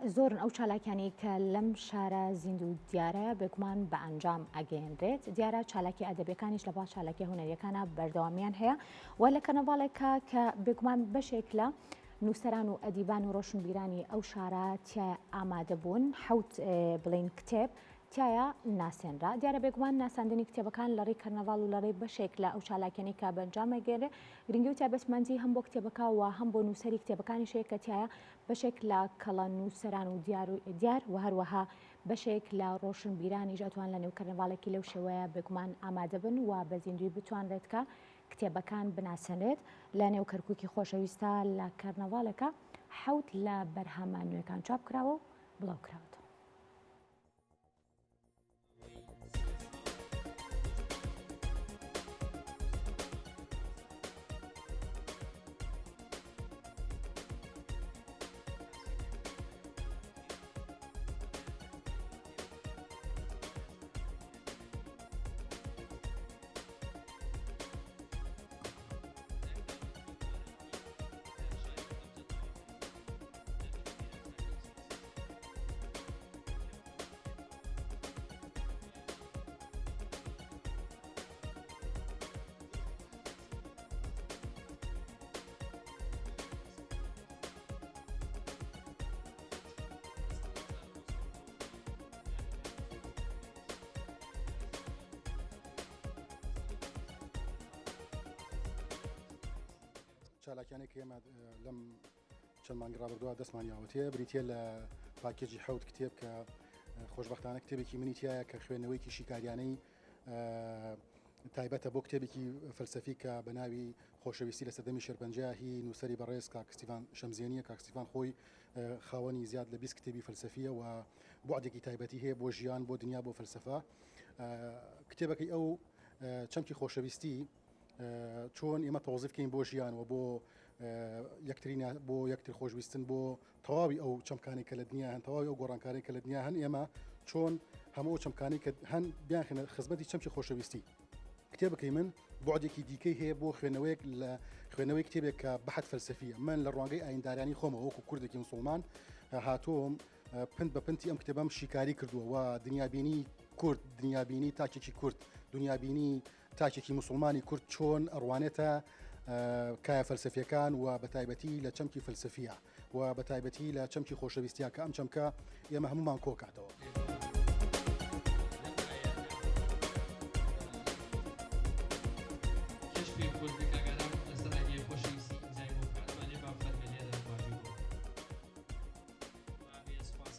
زۆرن ئەو چالاکیانی کە لەم شارە زیند و دیارە بێگومان بە ئەنجام ئەگەیەنرێت. دیارە چالاکی ئەدەبیەکانیش لەگەڵ چالاکی هونەریەکانە بەردەوامیان هەیە و لە کەرنەڤاڵێکە کە بێگومان بەشێک لە نووسەران و ئەدیبان و ڕۆشنبیرانی ئەو شارە تایە ئامادە بوون حوت بڵین کتێب تایە ناسێنرا. دیارە بێگومان ناساندنی کتێبەکان لە ڕێی کەرنەڤاڵ و لە ڕێی بەشێک لە ئەو چالاکیانی کە بەنجام ئەگەێنرێ گرنگی و تایبەتمەندی هەم بۆ کتێبەکە و هەم بۆ نووسەری کتێبەکانیشەیە کە تایە بەشێک لە کەڵە نووسەران و دیار و هەروەها بەشێک لە ڕۆشنبیرانی ئەتوان لە نێو کەرنەڤاڵێکی لەو شێوەیە بێگومان ئامادە بن و بە زیندوی بتوانرێت کە کتێبەکان بناسەنێت. لە نێو کەرکووکی خۆشەویستە لە کەرنەڤاڵەکە حوت لە بەرهەمە نوێەکان چاپ کراوە و بڵاو کراوەتەوە. چالاکیانی کە ئێمە لەم چەند مانگی ڕابردووە دەستمانیاوەتەیە بریتە لە پاکێجی حوت کتێب کە خۆشبەختانە کتێبێکی منی تایە کە خوێندنەوەیکی شیکاریانەی تایبەتە بۆ کتێبێکی فەلسەفی کە بە ناوی خۆشەویستی لە سەردەمی شێرپەنجاهی نووسەری بەڕێز کاکستیڤان شەمزیێنیە. کاکستیڤان خۆی خاوەنی زیاد لە 20 کتێبی فەلسەفیە و بوعدێکی تایبەتی هەیە بۆ ژیان بۆ دنیا بۆ فەلسەفە. کتێبەکەی ئەو چەمکی خۆشەویستی چۆن ئێمە تەوزیف بکەین بۆ ژیانەوە بۆ یەکترینە بۆ یەکتر خۆشویستن بۆ تەواوی ئەو چەمکانی کە لە دنیا هەن تەواوی ئەو گۆڕانکاری کە لە دنیا هەن ئێمە چۆن هەموو چەمکانی کە هەن بیانخێنە خزمەتی چەمکی خۆشەویستی. کتێبەکەی من بوعدێکی دیکەی هەیە بۆ خوێنەوەیەک لە خوێنەوەی کتێبێک کە بەحەت فەلسەفیە. من لە ڕوانگەی ئاینداریانی خۆمەوە وەکو کوردێکی موسڵمان هاتووم پند بە پنتی ئەم کتێبەم شیکاری کردووە و دنیابینی کورد دنیابینی تاکێکی کورد دنیابینی تاکێکی موسڵمانی کورد چۆن ئەڕوانێتە کایە فەلسەفیەکان و بە تایبەتی لە چەمکی فەلسەفیە و بە تایبەتی لە چەمکی خۆشەویستیە کە ئەم چەمکە ئێمە هەمومان کۆکاتەوە.